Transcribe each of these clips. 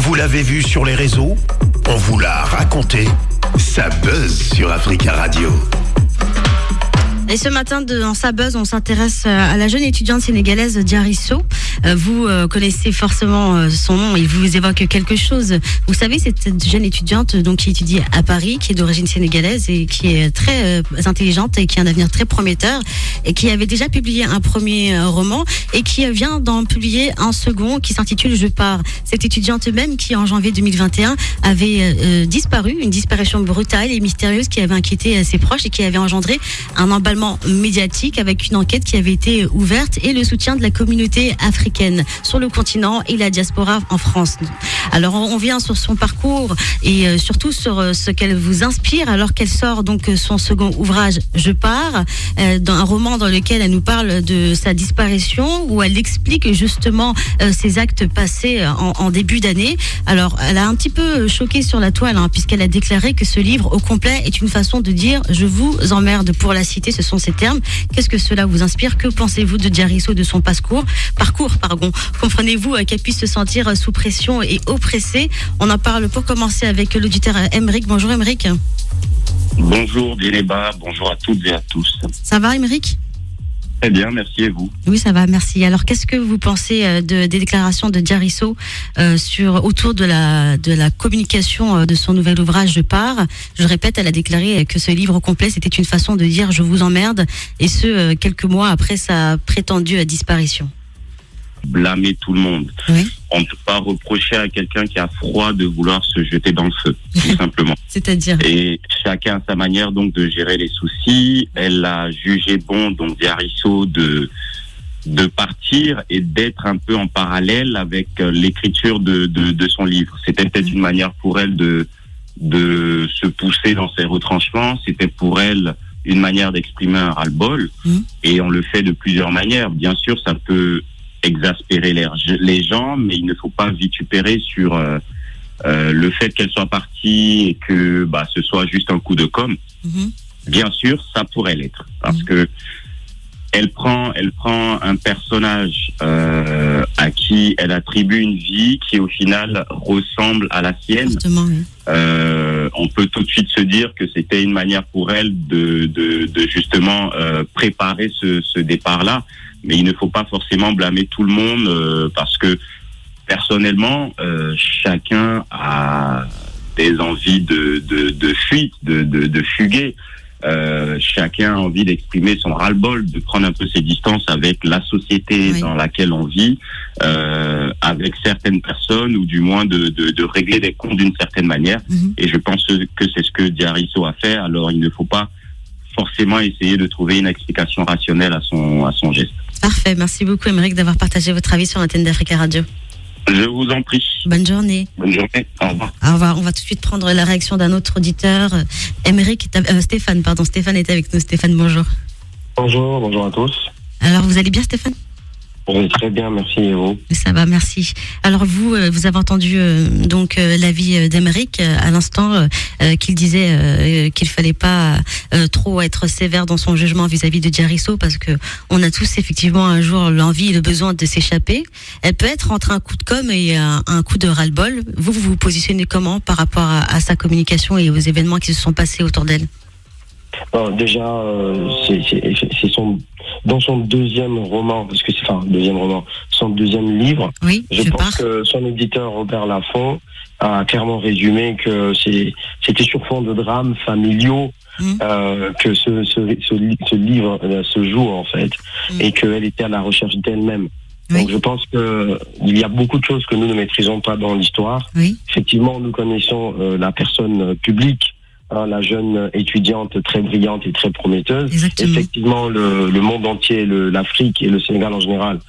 Vous l'avez vu sur les réseaux? On vous l'a raconté. Ça buzz sur Africa Radio. Et ce matin, dans Sa Buzz, on s'intéresse à la jeune étudiante sénégalaise Diarisso. Vous connaissez forcément son nom, il vous évoque quelque chose. Vous savez, cette jeune étudiante donc, qui étudie à Paris, qui est d'origine sénégalaise et qui est très intelligente et qui a un avenir très prometteur et qui avait déjà publié un premier roman et qui vient d'en publier un second qui s'intitule Je pars. Cette étudiante même qui, en janvier 2021, avait disparu, une disparition brutale et mystérieuse qui avait inquiété ses proches et qui avait engendré un emballement médiatique avec une enquête qui avait été ouverte et le soutien de la communauté africaine sur le continent et la diaspora en France. Alors on vient sur son parcours et surtout sur ce qu'elle vous inspire alors qu'elle sort donc son second ouvrage Je pars, dans un roman dans lequel elle nous parle de sa disparition où elle explique justement ses actes passés en début d'année. Alors elle a un petit peu choqué sur la toile puisqu'elle a déclaré que ce livre au complet est une façon de dire je vous emmerde, pour la citer, ce sont ces termes. Qu'est-ce que cela vous inspire? Que pensez-vous de Diarisso, de son parcours? Comprenez-vous qu'elle puisse se sentir sous pression et oppressée? On en parle pour commencer avec l'auditeur Émeric. Bonjour Émeric. Bonjour Djeleba, bonjour à toutes et à tous. Ça va Émeric? Très bien, merci, et vous? Oui, ça va, merci. Alors, qu'est-ce que vous pensez des déclarations de Diarisso autour de la communication de son nouvel ouvrage Je pars? Je répète, elle a déclaré que ce livre complet, c'était une façon de dire je vous emmerde, et ce, quelques mois après sa prétendue disparition. Blâmer tout le monde. Oui. On ne peut pas reprocher à quelqu'un qui a froid de vouloir se jeter dans le feu, tout simplement. C'est-à-dire? Et chacun a sa manière donc de gérer les soucis. Elle a jugé bon, donc Diarisso, de partir et d'être un peu en parallèle avec l'écriture de son livre. C'était peut-être une manière pour elle de se pousser dans ses retranchements. C'était pour elle une manière d'exprimer un ras-le-bol. Et on le fait de plusieurs manières. Bien sûr, ça peut exaspérer les gens, mais il ne faut pas vitupérer sur le fait qu'elle soit partie et que ce soit juste un coup de com'. Bien sûr, ça pourrait l'être, parce que elle prend un personnage à qui elle attribue une vie qui au final ressemble à la sienne. Oui. On peut tout de suite se dire que c'était une manière pour elle de justement préparer ce départ-là. Mais il ne faut pas forcément blâmer tout le monde parce que personnellement, chacun a des envies de fuite, de fuguer. Chacun a envie d'exprimer son ras-le-bol, de prendre un peu ses distances avec la société dans laquelle on vit, avec certaines personnes, ou du moins de régler des comptes d'une certaine manière. Et je pense que c'est ce que Diarisso a fait. Alors il ne faut pas forcément essayer de trouver une explication rationnelle à son geste. Parfait, merci beaucoup Émeric d'avoir partagé votre avis sur l'antenne d'Africa Radio. Je vous en prie. Bonne journée. Bonne journée, au revoir. Au revoir. On va tout de suite prendre la réaction d'un autre auditeur. Stéphane est avec nous. Stéphane, bonjour. Bonjour à tous. Alors, vous allez bien Stéphane? Oui, très bien, merci, et vous? Ça va, merci. Alors vous avez entendu l'avis d'Émeric à l'instant qu'il disait qu'il fallait pas trop être sévère dans son jugement vis-à-vis de Diarisso parce que on a tous effectivement un jour l'envie et le besoin de s'échapper. Elle peut être entre un coup de com' et un coup de ras-le-bol. Vous vous positionnez comment par rapport à sa communication et aux événements qui se sont passés autour d'elle? Déjà, c'est dans son deuxième roman, parce que son deuxième livre. Oui, je pense que son éditeur Robert Laffont a clairement résumé que c'était sur fond de drames familiaux que ce livre se joue en fait, et qu'elle était à la recherche d'elle-même. Oui. Donc je pense qu'il y a beaucoup de choses que nous ne maîtrisons pas dans l'histoire. Oui. Effectivement, nous connaissons la personne publique, la jeune étudiante très brillante et très prometteuse. Exactement. Effectivement, le monde entier, l'Afrique et le Sénégal en général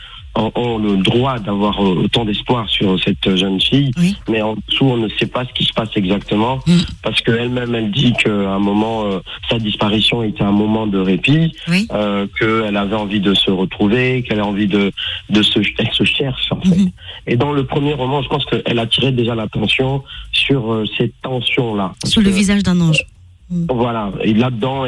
ont le droit d'avoir autant d'espoir sur cette jeune fille, oui. Mais en dessous, on ne sait pas ce qui se passe exactement, parce qu'elle-même, elle dit qu'à un moment, sa disparition était un moment de répit, oui. Qu'elle avait envie de se retrouver, qu'elle a envie elle se cherche, en fait. Et dans le premier roman, je pense qu'elle attirait déjà l'attention sur cette tension-là. Sur le visage d'un ange. Voilà. Et là-dedans,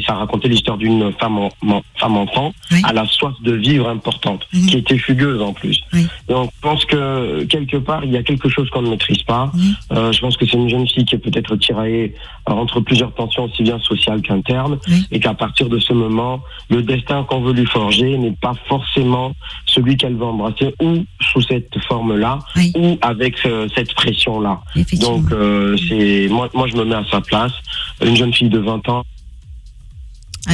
ça racontait l'histoire d'une femme-enfant à la soif de vivre importante, qui était fugueuse en plus. Donc, je pense que quelque part, il y a quelque chose qu'on ne maîtrise pas. Je pense que c'est une jeune fille qui est peut-être tiraillée entre plusieurs tensions, aussi bien sociales qu'internes, et qu'à partir de ce moment, le destin qu'on veut lui forger n'est pas forcément celui qu'elle va embrasser, ou sous cette forme-là, ou avec cette pression-là. Donc, moi, je me mets à sa place. Une jeune fille de 20 ans.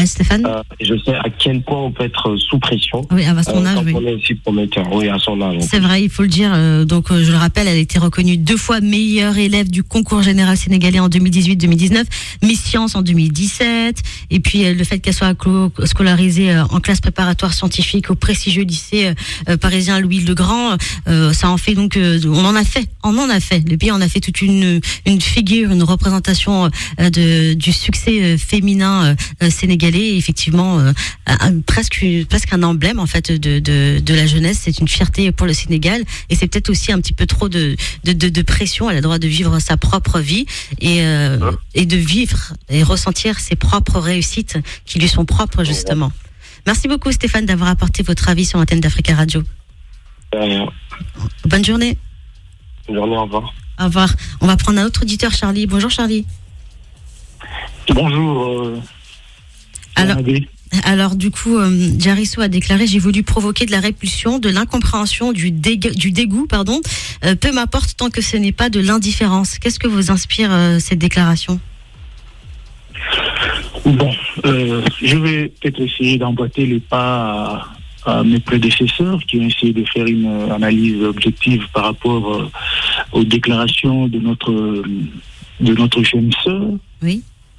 Stéphane, je sais à quel point on peut être sous pression. Oui, à son âge, on est aussi prometteur. Oui, à son âge. C'est vrai, il faut le dire. Donc, je le rappelle, elle a été reconnue 2 fois meilleure élève du concours général sénégalais en 2018-2019, Miss Science en 2017. Et puis, le fait qu'elle soit scolarisée en classe préparatoire scientifique au prestigieux lycée parisien Louis le Grand, ça en fait donc, on en a fait. Le pays en a fait toute une figure, une représentation du succès féminin sénégalais. Effectivement, presque un emblème en fait de la jeunesse. C'est une fierté pour le Sénégal, et c'est peut-être aussi un petit peu trop de pression. Elle a le droit de vivre sa propre vie et de vivre et ressentir ses propres réussites qui lui sont propres justement. Merci beaucoup Stéphane d'avoir apporté votre avis sur l'antenne d'Africa Radio. Bonne journée. Bonne journée, au revoir. Au revoir. On va prendre un autre auditeur, Charlie. Bonjour Charlie. Bonjour. Alors du coup, Diarisso a déclaré: j'ai voulu provoquer de la répulsion, de l'incompréhension, du dégoût, peu m'importe tant que ce n'est pas de l'indifférence. Qu'est-ce que vous inspire cette déclaration? Bon, je vais peut-être essayer d'emboîter les pas à mes prédécesseurs qui ont essayé de faire une analyse objective par rapport aux déclarations de notre jeune sœur,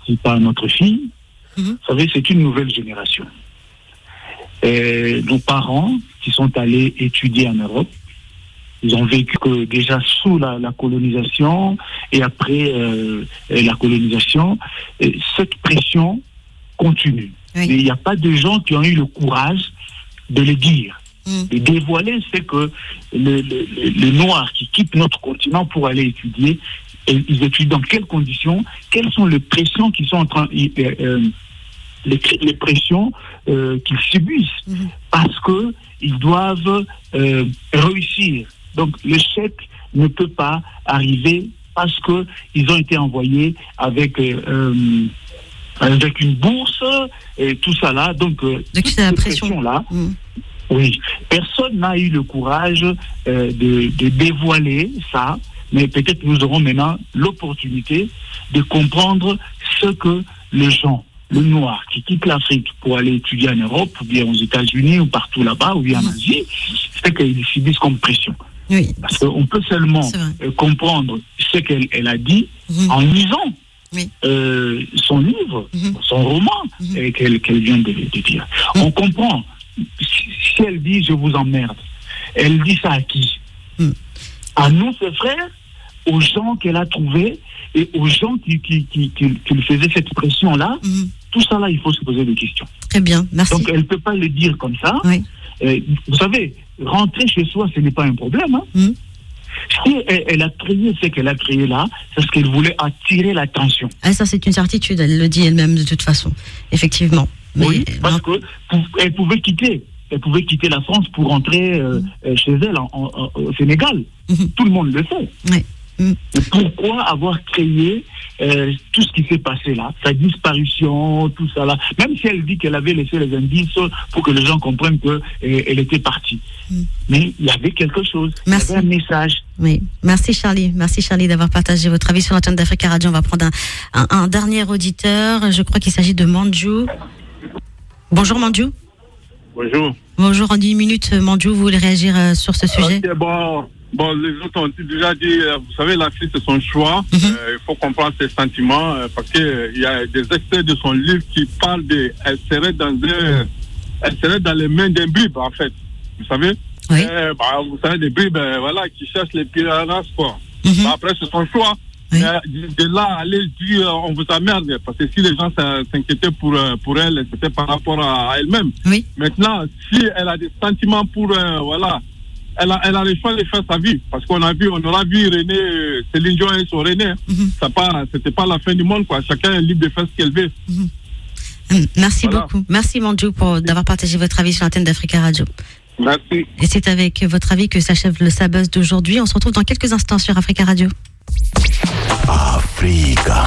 si pas notre fille. Vous savez, c'est une nouvelle génération. Nos parents qui sont allés étudier en Europe, ils ont vécu déjà sous la colonisation et après la colonisation, cette pression continue. Mais il n'y a pas de gens qui ont eu le courage de le dire, de dévoiler, c'est que les Noirs qui quittent notre continent pour aller étudier, et ils étudient dans quelles conditions, quelles sont les pressions qui sont en train, les pressions qu'ils subissent, parce que ils doivent réussir. Donc l'échec ne peut pas arriver parce que ils ont été envoyés avec une bourse et tout ça là. Donc c'est la pression là. Oui, personne n'a eu le courage de dévoiler ça. Mais peut-être nous aurons maintenant l'opportunité de comprendre ce que les gens, le noir, qui quittent l'Afrique pour aller étudier en Europe, ou bien aux États-Unis, ou partout là-bas, ou bien en Asie, c'est qu'ils subissent comme pression. Oui. Parce qu'on peut seulement comprendre ce qu'elle a dit en lisant son livre, son roman, qu'elle vient de dire. On comprend. Si elle dit « je vous emmerde », elle dit ça à qui? À nous, ses frères, aux gens qu'elle a trouvés et aux gens qui lui faisaient cette pression-là. Tout ça là, il faut se poser des questions. Très bien, merci. Donc elle ne peut pas le dire comme ça. Vous savez, rentrer chez soi, ce n'est pas un problème. Si elle a créé ce qu'elle a créé là, c'est parce qu'elle voulait attirer l'attention. Ça c'est une certitude, elle le dit elle-même de toute façon, effectivement. Oui, parce qu'elle pouvait quitter. Elle pouvait quitter la France pour rentrer chez elle au Sénégal. Tout le monde le sait. Mais pourquoi avoir créé tout ce qui s'est passé là, sa disparition, tout ça là, même si elle dit qu'elle avait laissé les indices pour que les gens comprennent qu'elle était partie. Mais il y avait quelque chose, il y avait un message. Oui, merci Charlie d'avoir partagé votre avis sur l'antenne d'Africa Radio. On va prendre un dernier auditeur, je crois qu'il s'agit de Mandjou. Bonjour Mandjou. Bonjour, en 10 minutes, Mandjou, vous voulez réagir sur ce sujet? Bon, les autres ont déjà dit, vous savez, la fille, c'est son choix. Il faut comprendre ses sentiments, parce qu'il y a des extraits de son livre qui parlent elle serait dans les mains d'un bribes, en fait. Vous savez? Vous savez, des bribes, qui cherchent les piranhas, quoi. Après, c'est son choix. Mais de là, aller dire, on vous emmerde, parce que si les gens s'inquiétaient pour elle, c'était par rapport à elle-même. Maintenant, si elle a des sentiments pour, elle a le choix de faire sa vie. Parce on aura vu René, Céline Dion et son René. C'était pas la fin du monde, quoi. Chacun est libre de faire ce qu'elle veut. Merci beaucoup. Merci Mandjou d'avoir partagé votre avis sur l'antenne d'Africa Radio. Merci. Et c'est avec votre avis que s'achève le Sabuzz d'aujourd'hui. On se retrouve dans quelques instants sur Africa Radio. Africa.